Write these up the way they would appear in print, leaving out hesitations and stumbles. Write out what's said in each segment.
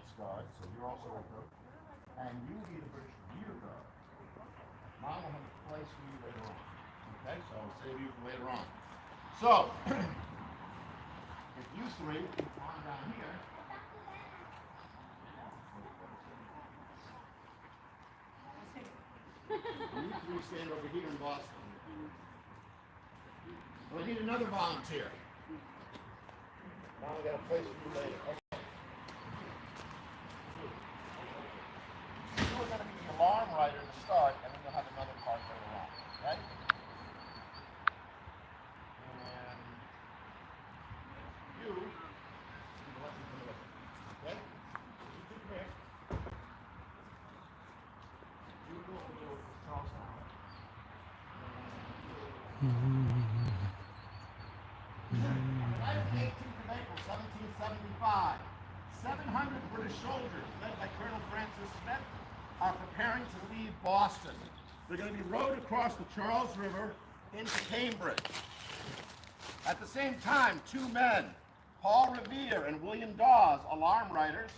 advance guard, so you're also with her. And you be the British rear guard. Mom will have a place for you later on. Okay, so I'll save you for later on. So, if you three can climb down here, you three stand over here in Boston. We'll need another volunteer. Now we got a place for you later. Okay. You're going to be the alarm rider to start, and then you'll have another part later on. Okay? And you be the Lexington Militia. Okay? You two come here. You go over there with Charlestown. The night of the 18th of April, 1775, 700 British soldiers, led by Colonel Francis Smith, are preparing to leave Boston. They're going to be rowed across the Charles River into Cambridge. At the same time, two men, Paul Revere and William Dawes, alarm riders,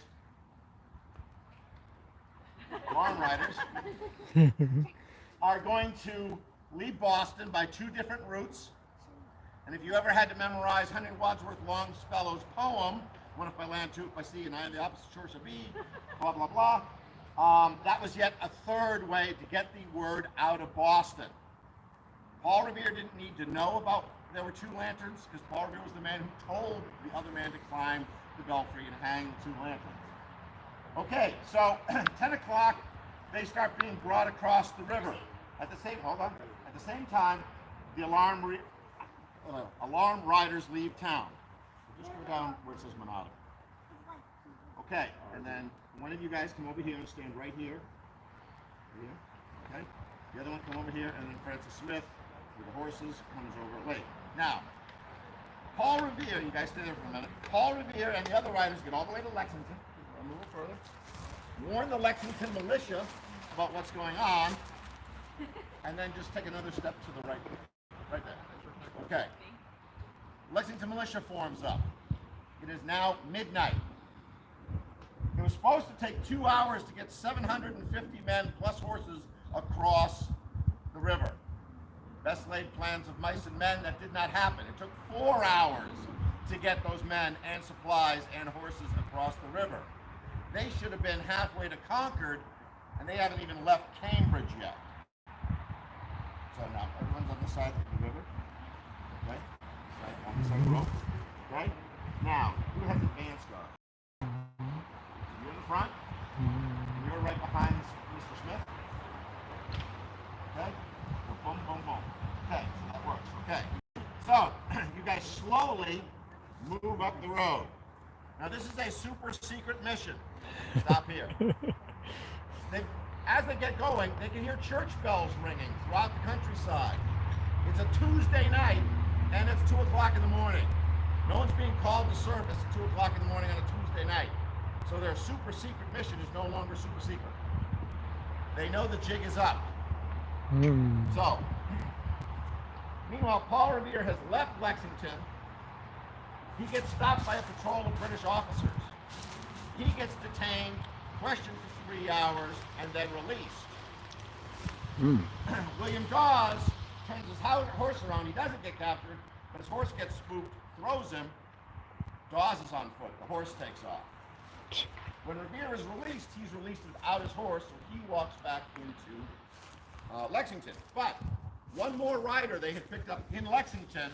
are going to leave Boston by two different routes. And if you ever had to memorize Henry Wadsworth Longfellow's poem, One if by land, two if by sea, and I am the opposite shore shall be, blah, blah, blah, that was yet a third way to get the word out of Boston. Paul Revere didn't need to know about there were two lanterns, because Paul Revere was the man who told the other man to climb the belfry and hang the two lanterns. Okay, so 10 o'clock, they start being brought across the river. At the same time, the alarm riders leave town. Just go down where it says Monado. Okay, and then one of you guys come over here and stand right here. Okay, the other one come over here, and then Francis Smith with the horses comes over late. Now, Paul Revere, you guys stay there for a minute. Paul Revere and the other riders get all the way to Lexington. A little further. Warn the Lexington militia about what's going on, and then just take another step to the right. Right there. Okay. Lexington militia forms up. It is now midnight. It was supposed to take 2 hours to get 750 men plus horses across the river. Best laid plans of mice and men, that did not happen. It took 4 hours to get those men and supplies and horses across the river. They should have been halfway to Concord, and they haven't even left Cambridge yet. So now everyone's on the side of the river. Okay? Right on the side of the rope. Okay? Now, who has advance guard? You're in the front, and you're right behind Mr. Smith. Okay? So boom, boom, boom. Okay, so that works. Okay. So, you guys slowly move up the road. Now, this is a super secret mission. Stop here. As they get going, they can hear church bells ringing throughout the countryside. It's a Tuesday night, and it's 2 o'clock in the morning. No one's being called to service at 2 o'clock in the morning on a Tuesday night. So their super secret mission is no longer super secret. They know the jig is up. So, meanwhile, Paul Revere has left Lexington. He gets stopped by a patrol of British officers. He gets detained, questioned for 3 hours, and then released. William Dawes turns his horse around. He doesn't get captured, but his horse gets spooked, throws him. Dawes is on foot. The horse takes off. When Revere is released, he's released without his horse, so he walks back into Lexington. But one more rider they had picked up in Lexington,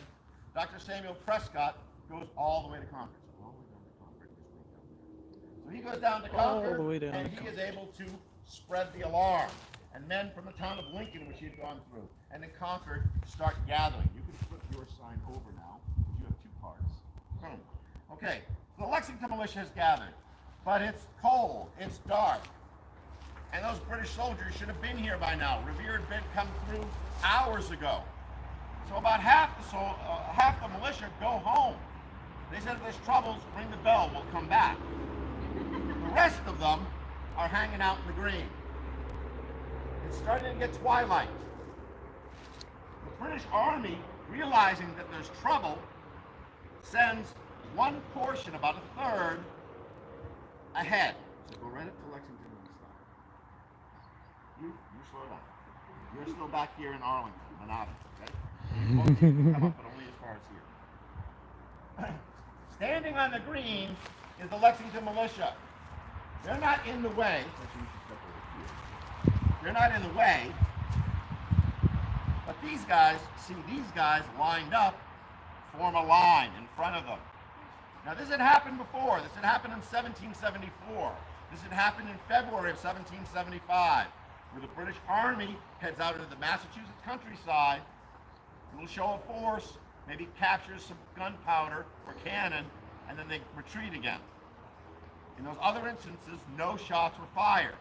Dr. Samuel Prescott, goes all the way to Concord. So he goes down to Concord, and he is able to spread the alarm. And men from the town of Lincoln, which he had gone through, and in Concord, start gathering. You can flip your sign over now, because you have two parts. Boom. Okay, so the Lexington militia has gathered, but it's cold, it's dark, and those British soldiers should have been here by now. Revere had come through hours ago. So about half the militia go home. They said if there's troubles, ring the bell, we'll come back. The rest of them are hanging out in the green. It's starting to get twilight. The British Army, realizing that there's trouble, sends one portion, about a third, ahead. So go right up to Lexington and stop. You slow down. You're still back here in Arlington, Manhattan, okay? Come up, but only as far as here. Standing on the green is the Lexington militia. They're not in the way. They're not in the way. But these guys, see these guys lined up, form a line in front of them. Now this had happened before. This had happened in 1774. This had happened in February of 1775, where the British Army heads out into the Massachusetts countryside, a little show of force, maybe captures some gunpowder or cannon, and then they retreat again. In those other instances, no shots were fired.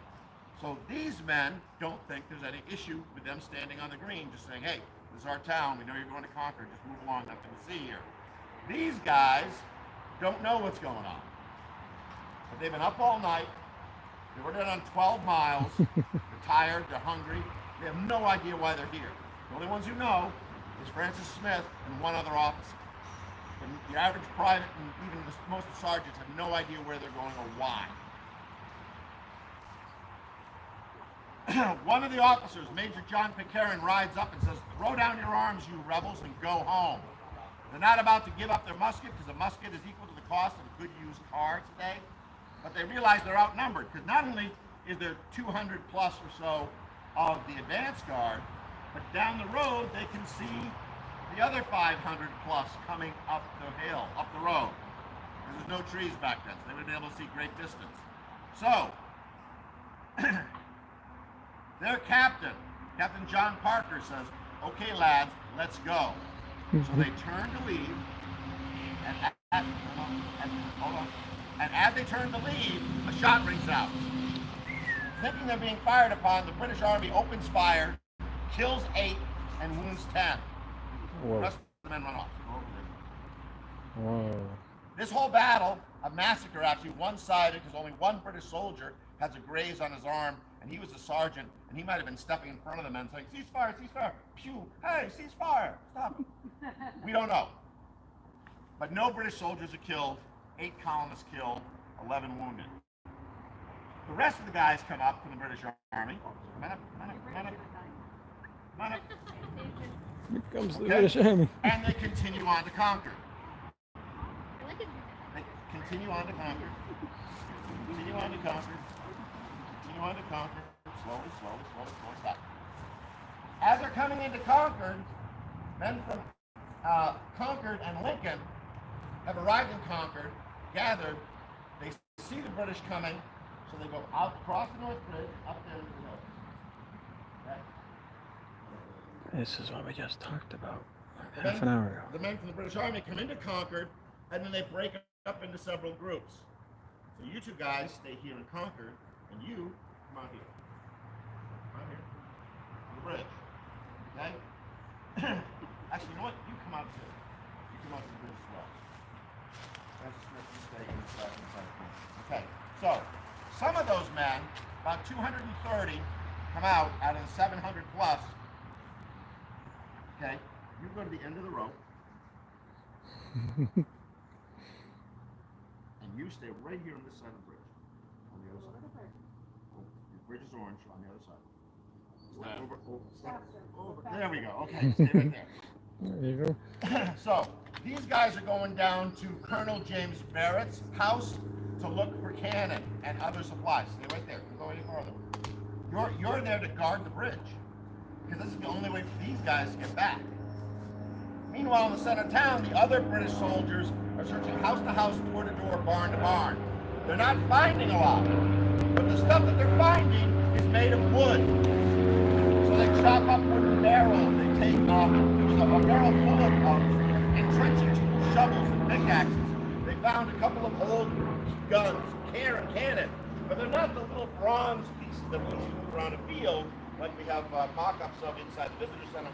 So these men don't think there's any issue with them standing on the green, just saying, hey, this is our town, we know you're going to conquer, just move along, nothing to see here. These guys don't know what's going on. But they've been up all night, they were done on 12 miles, they're tired, they're hungry, they have no idea why they're here. The only ones who know is Francis Smith and one other officer. And the average private and even most of the sergeants have no idea where they're going or why. One of the officers, Major John Pitcairn, rides up and says, throw down your arms, you rebels, and go home. They're not about to give up their musket, because a musket is equal to the cost of a good used car today. But they realize they're outnumbered, because not only is there 200 plus or so of the advance guard, but down the road they can see the other 500 plus coming up the hill, up the road. There's no trees back then, so they would be able to see great distance. So, their captain, Captain John Parker, says, okay lads, let's go. So they turn to leave, and as they turn to leave, a shot rings out. Thinking they're being fired upon, the British Army opens fire, kills 8, and wounds 10. Whoa. The rest of the men run off. Whoa. This whole battle, a massacre actually, one-sided, because only one British soldier has a graze on his arm, and he was a sergeant, and he might have been stepping in front of the men saying, cease fire, pew, hey, cease fire, stop. We don't know. But no British soldiers are killed, 8 colonists killed, 11 wounded. The rest of the guys come up from the British Army. Come on up. Here comes the British Army. And they continue on to conquer. Continue on to conquer. Slowly, stop. As they're coming into Concord, men from Concord and Lincoln have arrived in Concord, gathered, they see the British coming, so they go out across the North Bridge, up there to the hills. Okay? This is what we just talked about half an hour ago. The men from the British Army come into Concord, and then they break up into several groups. So you two guys stay here in Concord, and you come out here. Come out here. On the bridge. Okay? Actually, you know what? You come out too. You come out to the bridge as well. Let's stay inside the corner. Okay. So, some of those men, about 230, come out of the 700 plus. Okay? You go to the end of the rope. You stay right here on this side of the bridge. On the other side. Oh, the bridge is orange on the other side. Step over. There we go. Okay, stay right there. There you go. So, these guys are going down to Colonel James Barrett's house to look for cannon and other supplies. Stay right there. Don't go any further. You're there to guard the bridge, because this is the only way for these guys to get back. Meanwhile, in the center of town, the other British soldiers are searching house to house, door to door, barn to barn. They're not finding a lot, but the stuff that they're finding is made of wood. So they chop up wooden barrels. They take there was a barrel full of entrenching shovels and pickaxes. They found a couple of old guns, cannon, but they're not the little bronze pieces that we use around a field like we have mock-ups of inside the visitor center.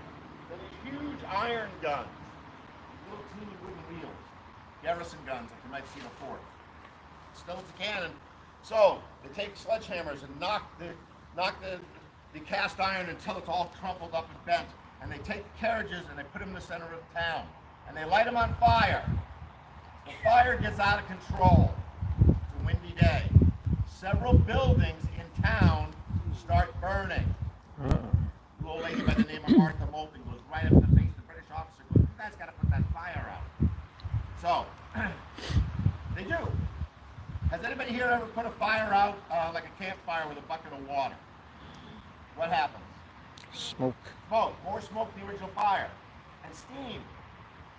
They're these huge iron guns, little teeny wooden wheels, garrison guns like you might see in a fort. Still, it's a cannon. So they take sledgehammers and knock the cast iron until it's all crumpled up and bent. And they take the carriages and they put them in the center of town. And they light them on fire. The fire gets out of control. It's a windy day. several buildings in town start burning. Uh-uh. A little lady by the name of Martha Moulton goes right up to the face of the British officer, goes, "You guys got to put that fire out." So, they do. Has anybody here ever put a fire out, like a campfire with a bucket of water? What happens? Smoke. Smoke. More smoke than the original fire. And steam.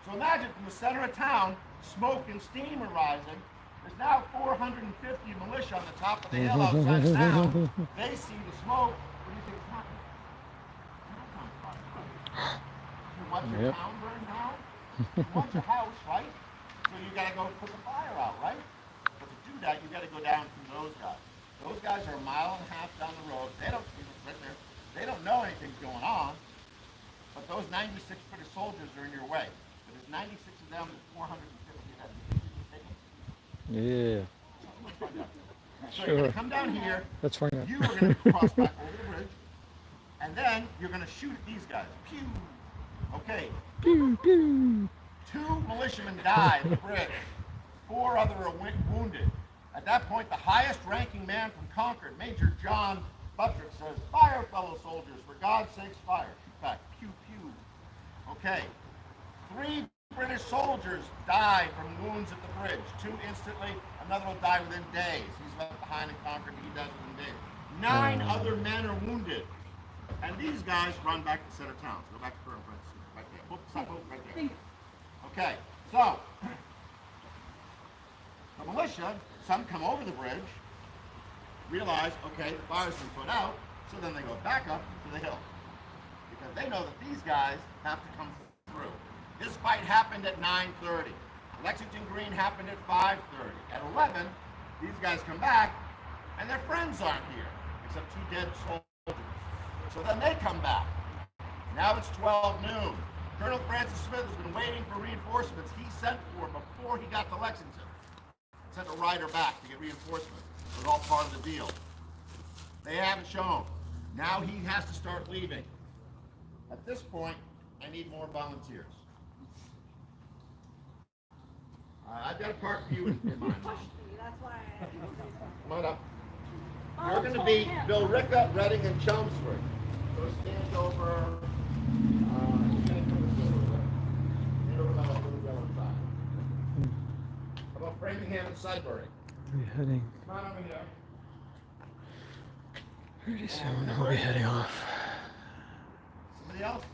So imagine from the center of town, smoke and steam are rising. There's now 450 militia on the top of the hill outside of town. They see the smoke. What do you think is happening? You want your town burned down? You want your house, right? So you gotta go put the fire out, right? But to do that, you gotta go down through those guys. Those guys are a mile and a half down the road. They don't, right there, they don't know anything's going on. But those 96 British soldiers are in your way. But there's 96 of them, there's 450 of them. Yeah. Let's find out. So Sure. you're gonna come down here. Let's find out. You are gonna cross back over the bridge, and then you're gonna shoot at these guys. Pew. Okay. Pew, pew. 2 militiamen die at the bridge. 4 other are wounded. At that point, the highest-ranking man from Concord, Major John Buttrick, says, "Fire, fellow soldiers! For God's sakes, fire!" In fact, pew pew. Okay. 3 British soldiers die from wounds at the bridge. 2 instantly. Another will die within days. He's left behind in Concord. He dies within days. 9 other men are wounded. And these guys run back to center town. So go back to Colonel Francis. Right there. Oops, stop, right there. Okay, so the militia, some come over the bridge, realize, okay, the fire's been put out, so then they go back up to the hill. Because they know that these guys have to come through. This fight happened at 9:30. Lexington Green happened at 5:30. At 11, these guys come back, and their friends aren't here, except 2 dead soldiers. So then they come back. Now it's 12 noon. Colonel Francis Smith has been waiting for reinforcements he sent for before he got to Lexington. Sent a rider back to get reinforcements. It was all part of the deal. They haven't shown. Now he has to start leaving. At this point, I need more volunteers. I've got a part for you in mind. That's why Come on up. You're going to be Billerica, Reading, and Chelmsford. So stand over. How about Framingham and Sudbury? We're heading. Come on over here. Pretty soon we'll be heading off. Somebody else?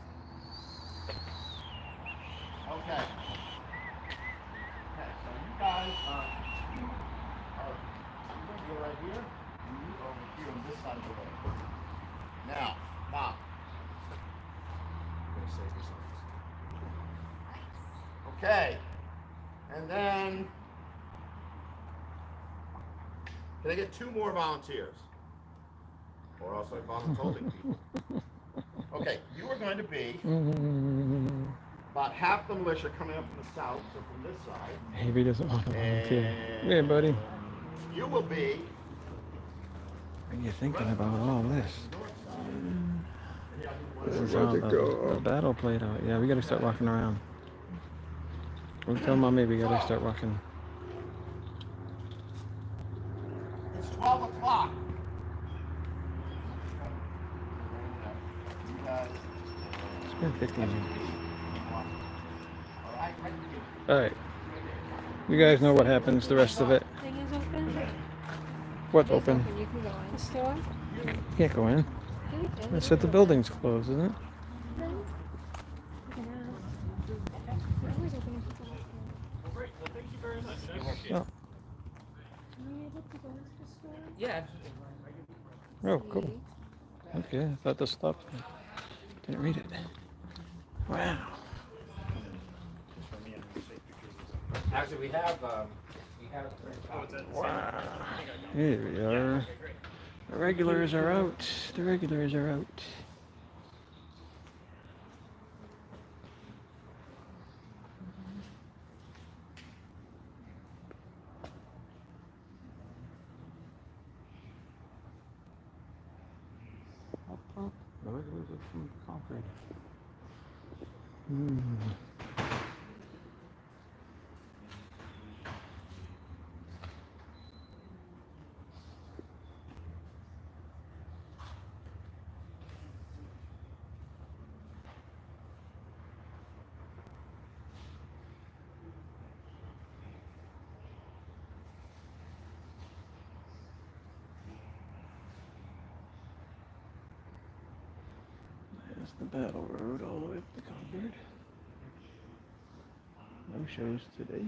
Okay. Okay, so you guys are going to go right here, and you over here on this side of the road. Now, Bob. I'm going to save this on this. Okay. And then, can I get 2 more volunteers? Or else I voluntolding people. Okay, you are going to be about half the militia coming up from the south, so from this side. Maybe he doesn't want to volunteer. Yeah, buddy. You will be. What are you thinking about all this? This is Where'd all it go? the battle played out. Yeah, we gotta start walking around. We'll tell Mommy we gotta start walking. It's 12 o'clock. It's been 15 minutes. All right. Alright. You guys know what happens the rest of it. thing is open. What's It's open? You can go in still. You can't go in. You can. It said the building's closed, isn't it? No. You can have. We're always open if you go. Oh. Am I able to go into the store? Yeah. Oh, cool. Okay, I thought this stopped. Didn't read it. Wow. Actually, we have. Wow. Here we are. The regulars are out. The regulars are out. The regulars are from Concord. the Battle Road all the way up to Concord. No shows today.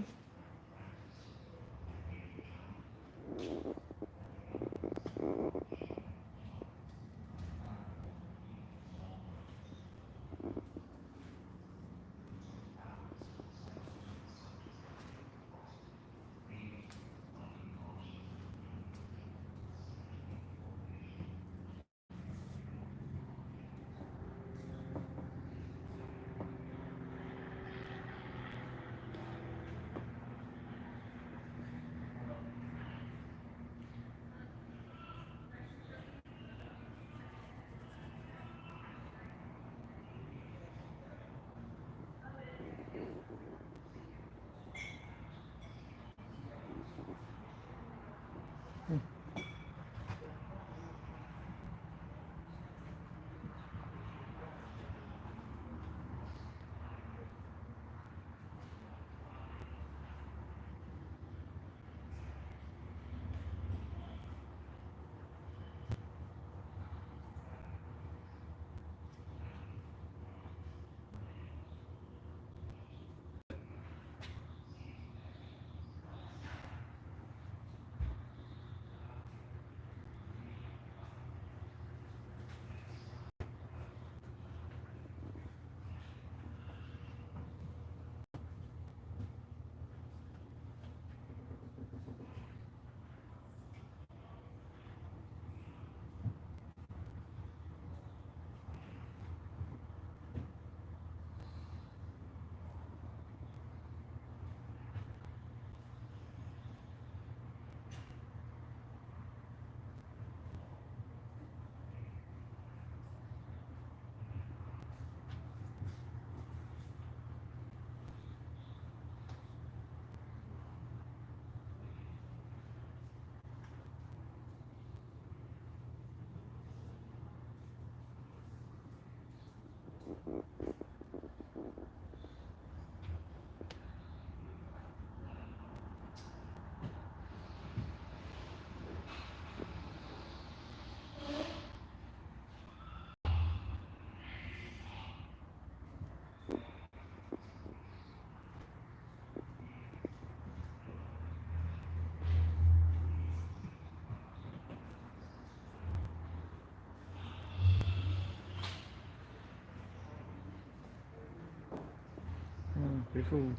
Oh, pretty cool.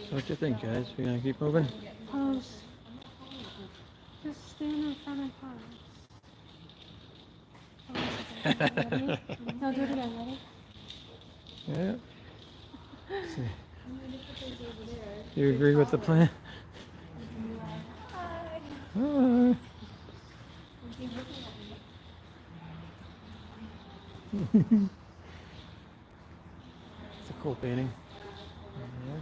So what you think, guys? We gonna keep moving? Pose. Just stand in front of pose. Ready? No, do it again. Ready? Yeah. See. You agree with the plan? Hi. It's a cool painting. Yeah.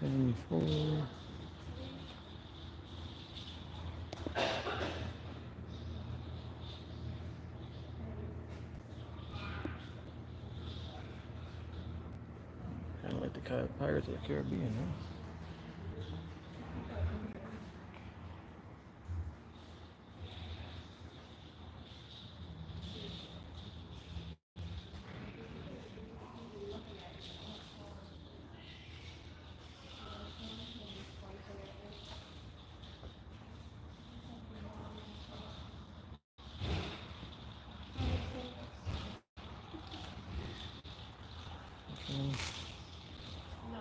'74. Kind of like the Pirates of the Caribbean, huh?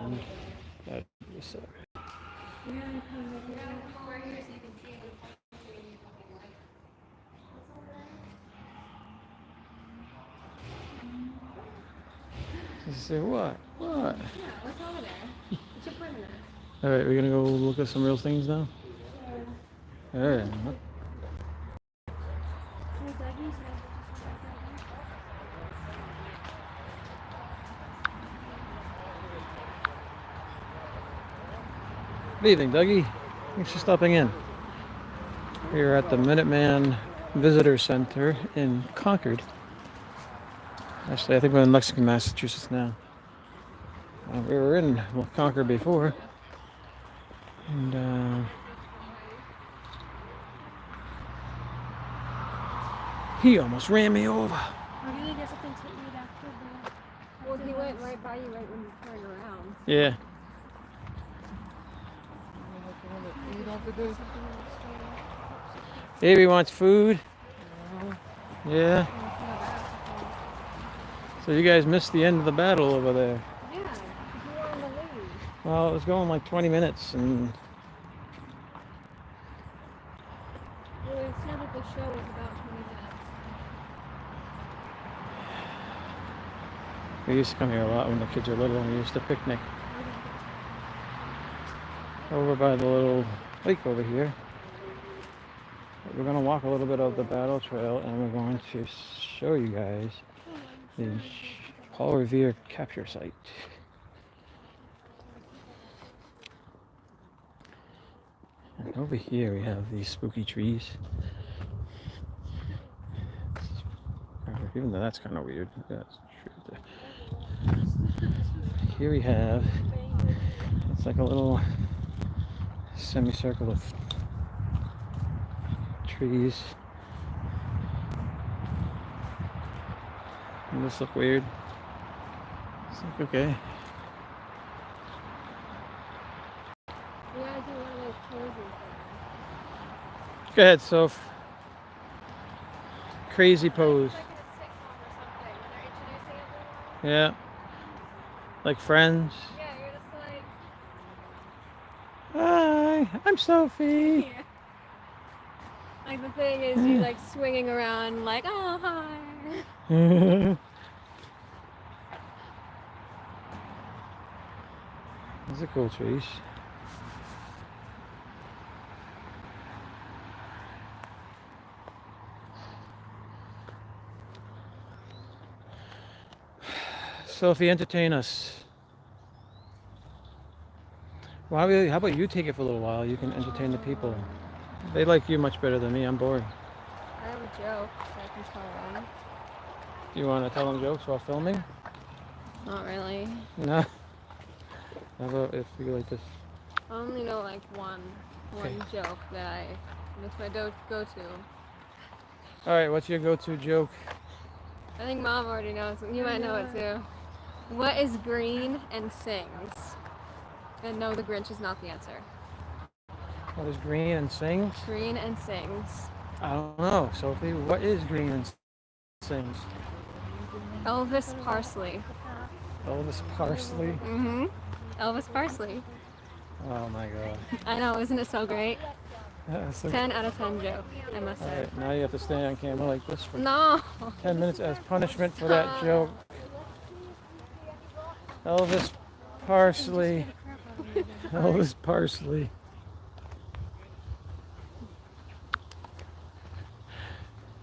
And that was say what? What? Yeah, what's over there? What's your plan there? All right, we're gonna go look at some real things now. All right. What do you think, Dougie? Thanks for stopping in. We're at the Minuteman Visitor Center in Concord. Actually, I think we're in Lexington, Massachusetts now. We were in Concord before. And he almost ran me over. We're gonna get something to eat after the. Well, he went right by you right when you turned around. Yeah. Baby wants food. Yeah. So you guys missed the end of the battle over there. Yeah, you were on the lead. Well, it was going like 20 minutes, and Well, it said that the show was about 20 minutes. we used to come here a lot when the kids were little, and we used to picnic over by the little lake over here. But we're going to walk a little bit of the battle trail, and we're going to show you guys the Paul Revere capture site. And over here we have these spooky trees. Even though that's kind of weird. That's true. Here we have, it's like a little semicircle of trees. Doesn't this look weird? It's like, okay. We gotta do one of those poses. Go ahead, Soph. Crazy pose. Like in a sitcom or something when they're introducing everyone. Yeah. Like Friends. Yeah, you're just like. Hi, I'm Sophie. Yeah. Like the thing is, you like swinging around, like, oh hi. These are cool trees. Sophie, entertain us. Well, how about you take it for a little while? You can entertain the people. They like you much better than me. I'm bored. I have a joke that I can tell them. You want to tell them jokes while filming? Not really. No. How about if you like this? I only know like one joke that that's my go-to. All right, what's your go-to joke? I think Mom already knows. You might know it too. What is green and sings? And no, the Grinch is not the answer. What is green and sings? Green and sings. I don't know, Sophie. What is green and sings? Elvis Parsley. Elvis Parsley. Mm-hmm. Elvis Parsley. Oh my God. I know, isn't it so great? That's like, 10 out of 10 joke, I must all say. right, now you have to stay on camera like this for No! 10 minutes as punishment for that joke. Elvis Parsley. Elvis Parsley.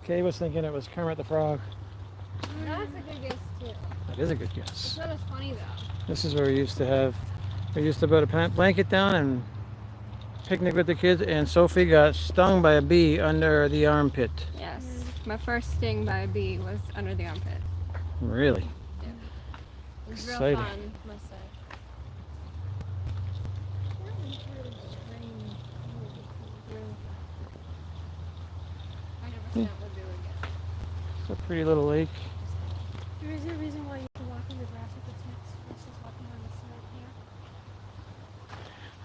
Kay was thinking it was Kermit the Frog. That's a good guess too. That is a good guess. It's not as funny though. This is where we used to put a blanket down and picnic with the kids, and Sophie got stung by a bee under the armpit. Yes. My first sting by a bee was under the armpit. Really? Yeah. It was Exciting. real fun, must say. I never Yeah. thought we'd do it again. It's a pretty little lake. There is a reason why you can walk in the grass with the tents versus walking on the side here.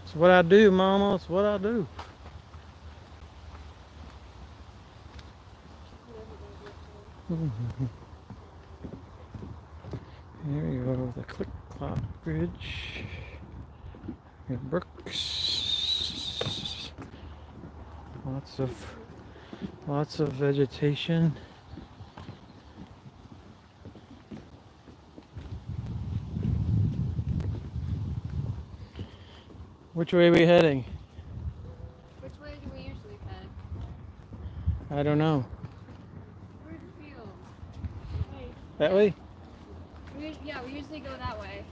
It's what I do, Mama. It's what I do. Here we go, the Click Clock Bridge. We have brooks. Lots of vegetation. Which way are we heading? Which way do we usually head? I don't know. Where's the field? That way? Yeah, we usually go that way.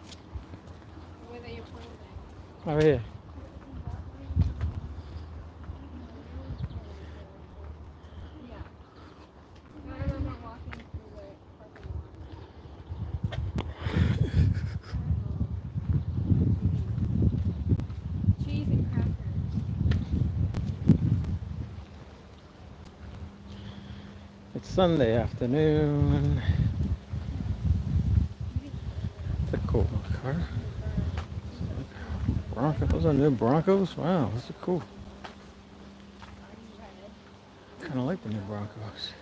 The way that you're pointing. Over here. It's Sunday afternoon. It's a cool car. Broncos. Those are new Broncos. Wow, those are cool. Kind of like the new Broncos.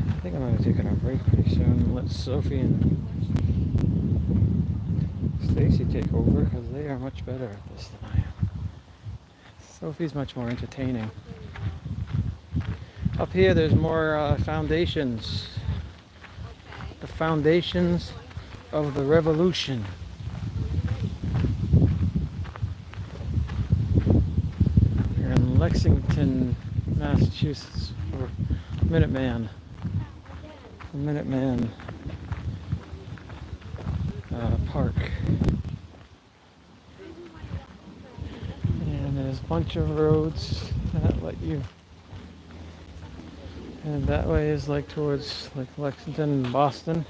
I think I'm gonna take a break pretty soon and let Sophie and Stacy take over because they are much better at this than I am. Sophie's much more entertaining. Up here, there's more foundations. The foundations of the revolution. We're in Lexington, Massachusetts for Minuteman. The Minuteman Park. And there's a bunch of roads that let you. And that way is like towards like Lexington and Boston.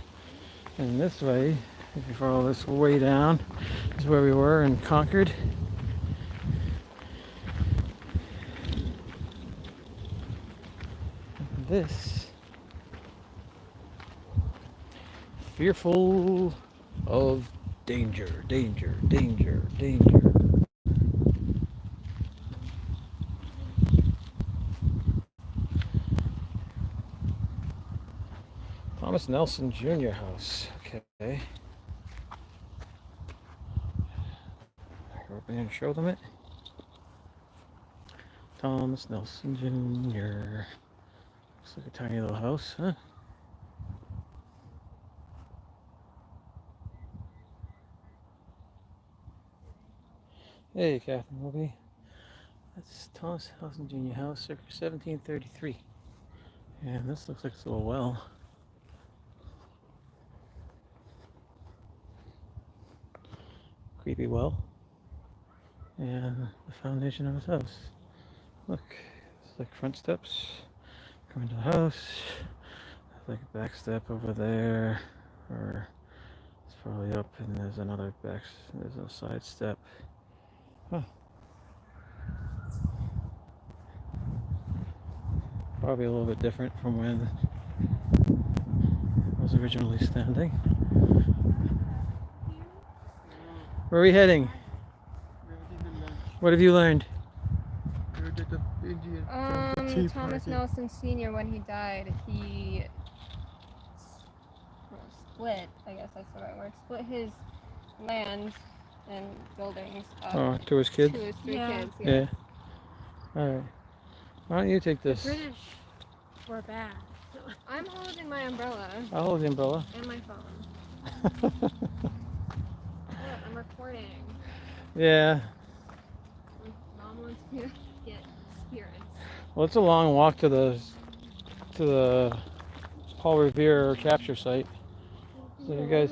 And this way, if you follow this way down, is where we were in Concord. And this, fearful of danger, danger, danger, danger. Thomas Nelson Jr. House. Okay. Go and show them it. Thomas Nelson Jr. Looks like a tiny little house, huh? Hey, Catherine Wilby. That's Thomas Nelson Jr. House, circa 1733. And this looks like it's a little well. Creepy well. And the foundation of his house. Look, it's like front steps. Coming to the house. There's like a back step over there. Or it's probably up and there's another back, there's a side step. Huh. Probably a little bit different from when I was originally standing. Where are we heading? What have you learned? Thomas Nelson Sr., when he died, he split, I guess that's the right word, split his land and buildings up To his kids? to his three kids. Yeah. Alright. Why don't you take this? The British were bad. I'm holding my umbrella I'll hold the umbrella. and my phone. Look, I'm recording. Yeah. Mom wants me to get spirits. Well, it's a long walk to the Paul Revere capture site. So you guys,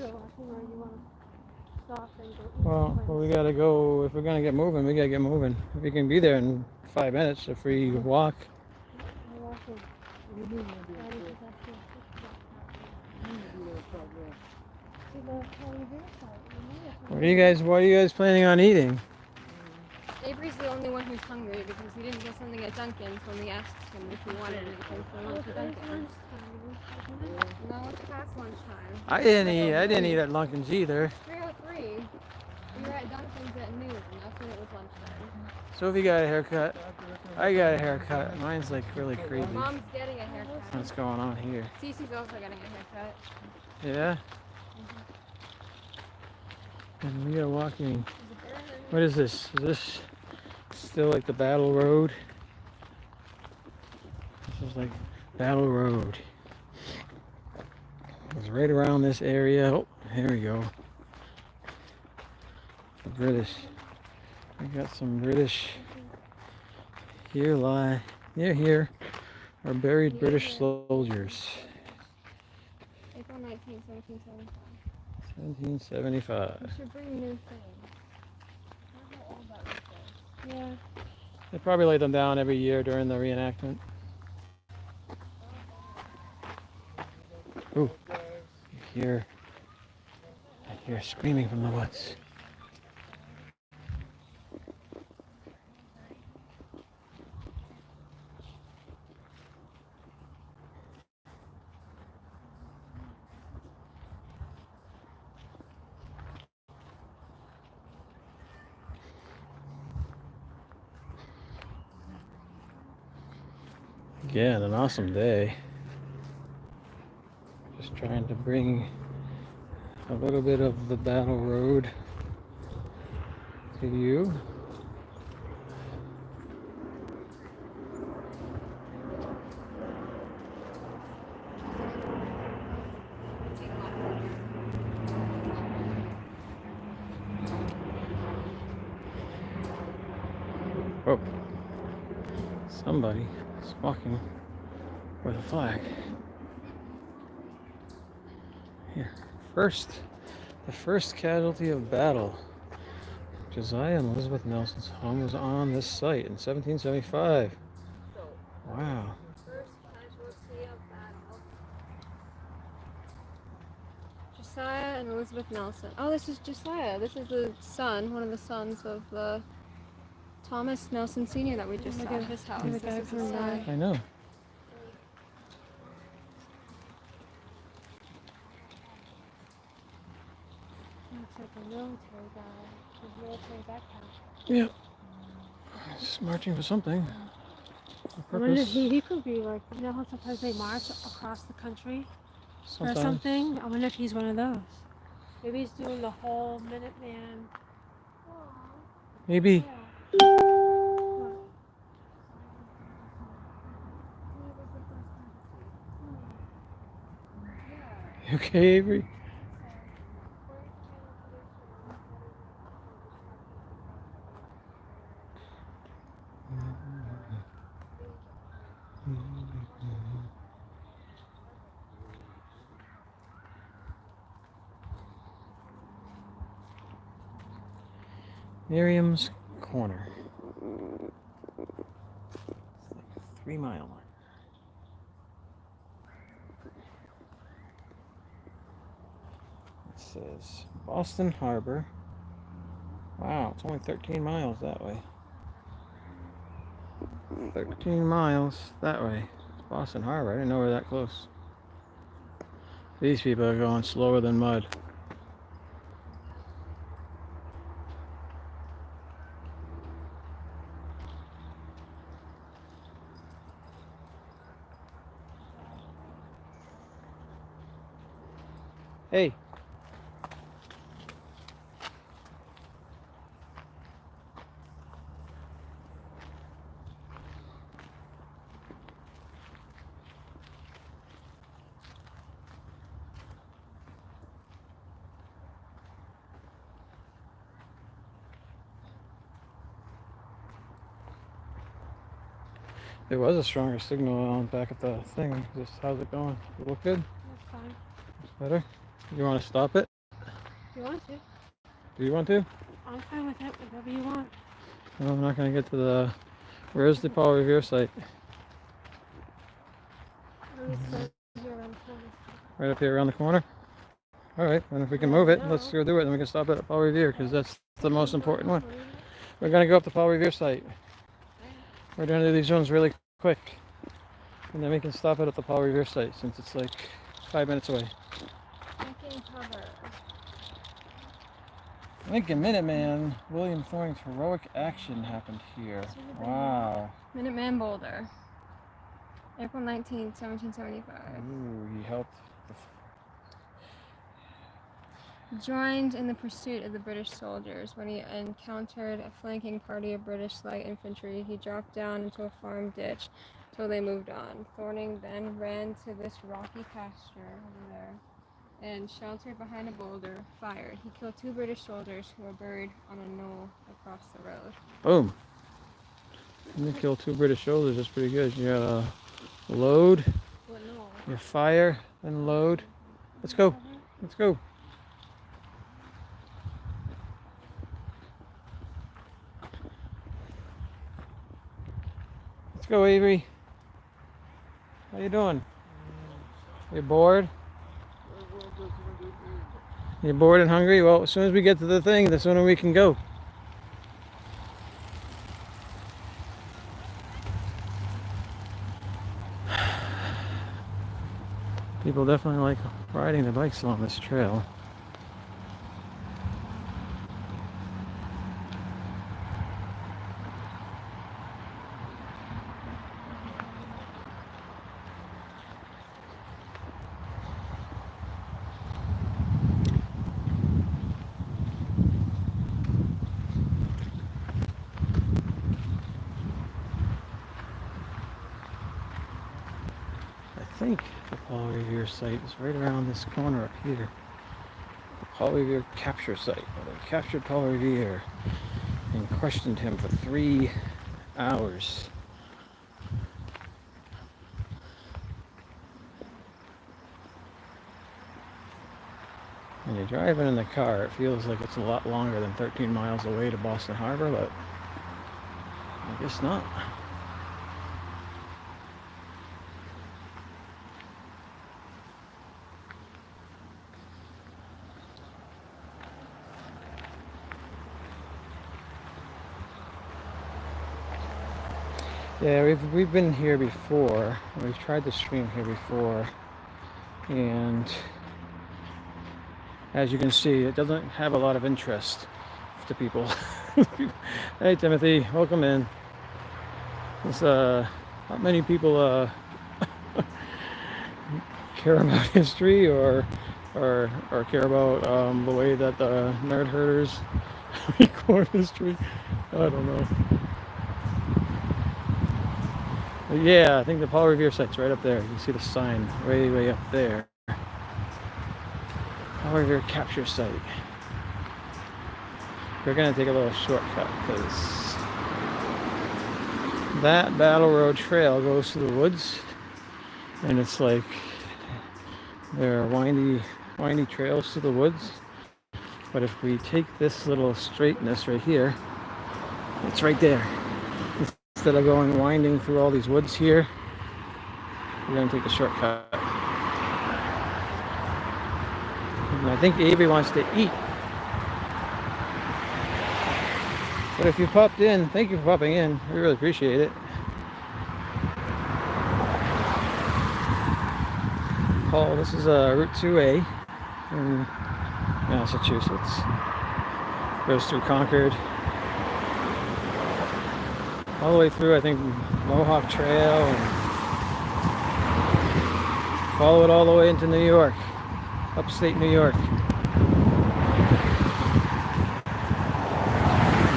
well, we gotta go. If we're gonna get moving, we gotta get moving. If we can be there in 5 minutes, a free walk. What are you guys planning on eating? Avery's the only one who's hungry because he didn't get something at Dunkin's when we asked him if he wanted anything, so we went to Dunkin's. No, it's past lunchtime. I didn't eat at Dunkin's either. 3:03. We were at Dunkin's at noon, and that's when it was lunchtime. Sophie got a haircut. I got a haircut. Mine's like really crazy. Mom's getting a haircut. What's going on here? Cece's also getting a haircut. Yeah? And we are walking. What is this? Is this still like the Battle Road? This is like Battle Road. It's right around this area. Oh, here we go. The British. We got some British. Here are buried British soldiers. April 19th, 1775. 1775. We should bring new things. I don't know all about this. Yeah. They probably lay them down every year during the reenactment. Ooh, I hear screaming from the woods. Again, an awesome day. Just trying to bring a little bit of the battle road to you. Oh, somebody is walking with a flag. Here, the first casualty of battle. Josiah and Elizabeth Nelson's home was on this site in 1775. Wow. First casualty of battle. Josiah and Elizabeth Nelson. Oh, this is Josiah. This is the son, one of the sons of the Thomas Nelson Sr. that we just Look saw at at his house. the This guy is his coming son. by. I know. Looks like a military guy with military backpack. Yeah. Just marching for something. I wonder if he could be like, you know how sometimes they march across the country or Sometimes. something? I wonder if he's one of those. Maybe he's doing the whole Minuteman. Maybe. You okay, Avery? Miriam's Corner. It's like a 3 mile mark. It says Boston Harbor. Wow, it's only 13 miles that way. 13 miles that way. Boston Harbor. I didn't know we were that close. These people are going slower than mud. Hey. There was a stronger signal on back at the thing. Just how's it going? You look good? That's fine. It's better? You want to stop it? If you want to. Do you want to? I'm fine with it, whatever you want. No, I'm not going to get to the... Where's the Paul Revere site? Right up here around the corner? Alright, and if we can move it, let's go do it. Then we can stop it at Paul Revere because that's the most important one. We're going to go up to Paul Revere site. We're going to do these ones really quick. And then we can stop it at the Paul Revere site since it's like 5 minutes away. Taking cover. Lincoln Minuteman, William Thornton's heroic action happened here. Wow. Minuteman Boulder. April 19th, 1775. Ooh, he helped. Joined in the pursuit of the British soldiers. When he encountered a flanking party of British light infantry, he dropped down into a farm ditch till they moved on. Thornton then ran to this rocky pasture over there and, sheltered behind a boulder, fired. He killed 2 British soldiers who were buried on a knoll across the road. Boom. You killed 2 British soldiers. That's pretty good. You got a load, What knoll? you fire, then load. Let's go. Let's go. Let's go, Avery. How you doing? You bored? You bored and hungry? Well, as soon as we get to the thing, the sooner we can go. People definitely like riding their bikes along this trail. think the Paul Revere site is right around this corner up here. The Paul Revere capture site. Where they captured Paul Revere and questioned him for 3 hours. When you're driving in the car, it feels like it's a lot longer than 13 miles away to Boston Harbor, but I guess not. Yeah, we've been here before. We've tried to stream here before, and as you can see, it doesn't have a lot of interest to people. Hey Timothy, welcome in. It's not many people care about history or care about the way that the nerd herders record history. I don't know. But yeah, I think the Paul Revere site's right up there. You can see the sign way up there. Paul Revere capture site. We're gonna take a little shortcut because that Battle Road Trail goes through the woods, and it's like there are windy trails through the woods. But if we take this little straightness right here, it's right there. Instead of going winding through all these woods here, we're gonna take a shortcut. And I think Avery wants to eat. But if you popped in, thank you for popping in. We really appreciate it. Paul, this is Route 2A in Massachusetts. Goes through Concord. All the way through, I think, Mohawk Trail, and follow it all the way into New York, upstate New York.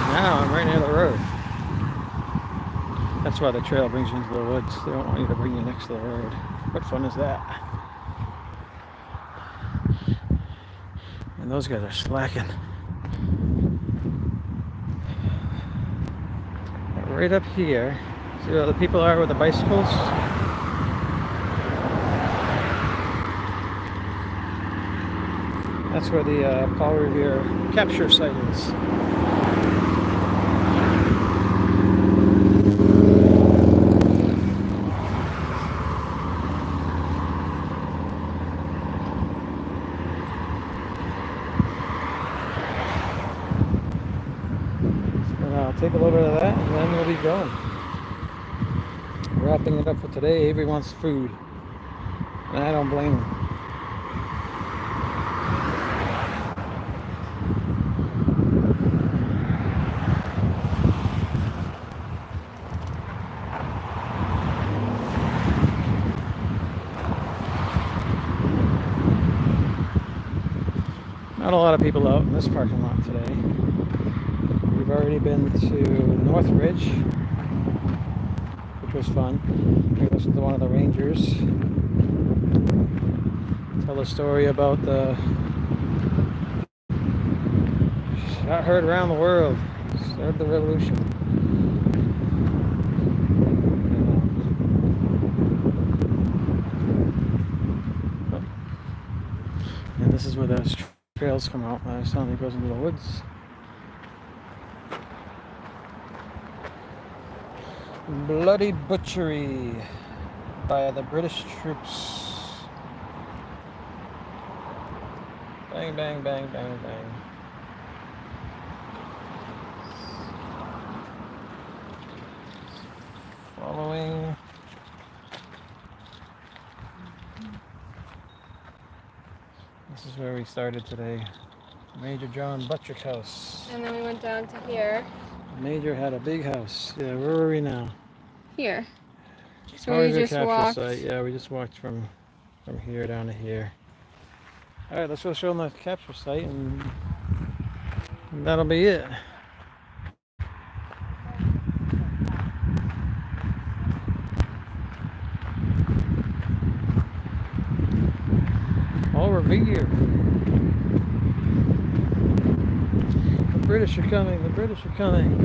Now I'm right near the road. That's why the trail brings you into the woods. They don't want you to bring you next to the road. What fun is that? And those guys are slacking. Right up here, see where the people are with the bicycles? That's where the Paul Revere capture site is. Take a little bit of that, and then we'll be going. Wrapping it up for today. Avery wants food, and I don't blame him. Not a lot of people out in this parking lot today. We've already been to Northridge, which was fun. We listened to one of the rangers tell a story about the shot heard around the world, started the revolution. And this is where those trails come out. I was telling you, it goes into the woods. Bloody butchery by the British troops. Bang, bang, bang, bang, bang. Following. This is where we started today. Major John Buttrick House. And then we went down to here. Major had a big house. Yeah, where are we now? Here. So we just walked. Site. Yeah, we just walked from here down to here. All right, let's go show them the capture site, and that'll be it. Revere. The British are coming. The British are coming.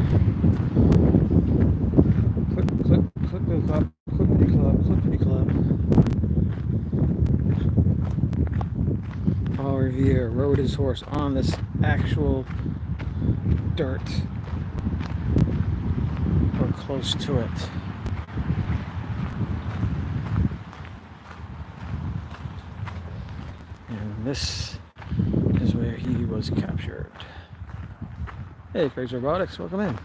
Clip, clip, clippity clop, clippity clop, clippity clop. Paul Revere rode his horse on this actual dirt, or close to it. And this is where he was captured. Hey, Craig's Robotics, welcome in.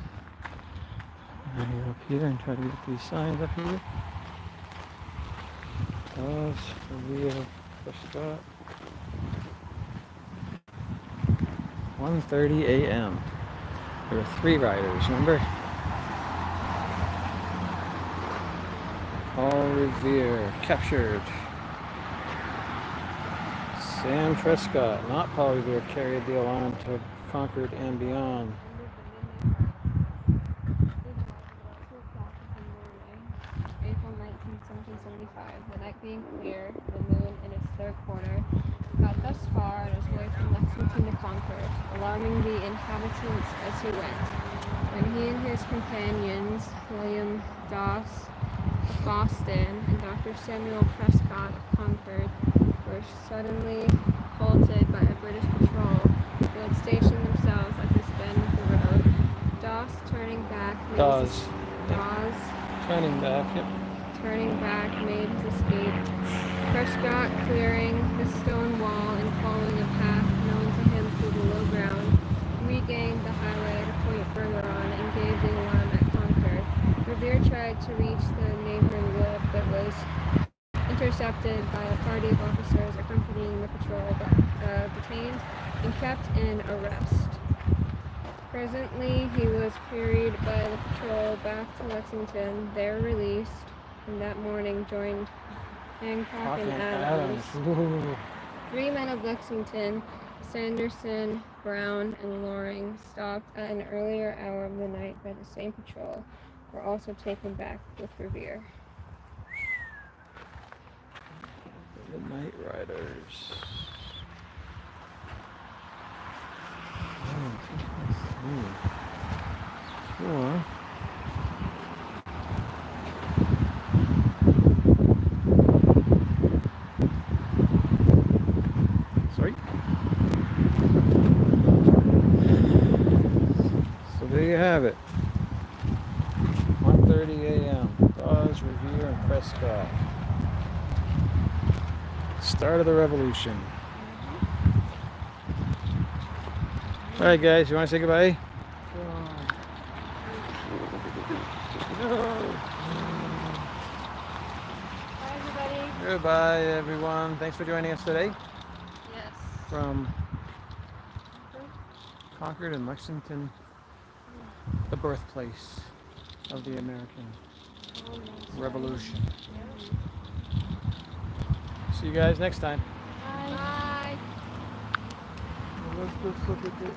I'm gonna go up here and try to get these signs up here. Pause, Revere, Prescott. 1:30 a.m. There were 3 riders, remember? Paul Revere captured. Sam Prescott, not Paul Revere, carried the alarm to Concord and beyond. April 19, 1775, the night being clear, the moon in its third quarter, got thus far on his way from Lexington to Concord, alarming the inhabitants as he went. When he and his companions, William Doss of Boston and Dr. Samuel Prescott of Concord, were suddenly halted by a British patrol who had stationed themselves at this bend of the road. Doss turning back made his escape. Prescott clearing the stone wall and following a path known to him through the low ground, regained the highway at a point further on and gave the alarm at Concord. Revere tried to reach the neighboring wood, but was intercepted by a party of officers accompanying the patrol, but detained and kept in arrest. Presently, he was carried by the patrol back to Lexington, there released, and that morning joined Hancock and Adams. 3 men of Lexington, Sanderson, Brown, and Loring, stopped at an earlier hour of the night by the same patrol, were also taken back with Revere. The Night Riders. Sure. Sorry. So there you have it. 1:30 a.m. Dawes, Revere, and Prescott. Start of the revolution. All right, guys, you want to say goodbye? Bye, everybody. Goodbye, everyone. Thanks for joining us today Yes. from Concord and Lexington, the birthplace of the American Revolution. See you guys next time. Bye. Let's look at this.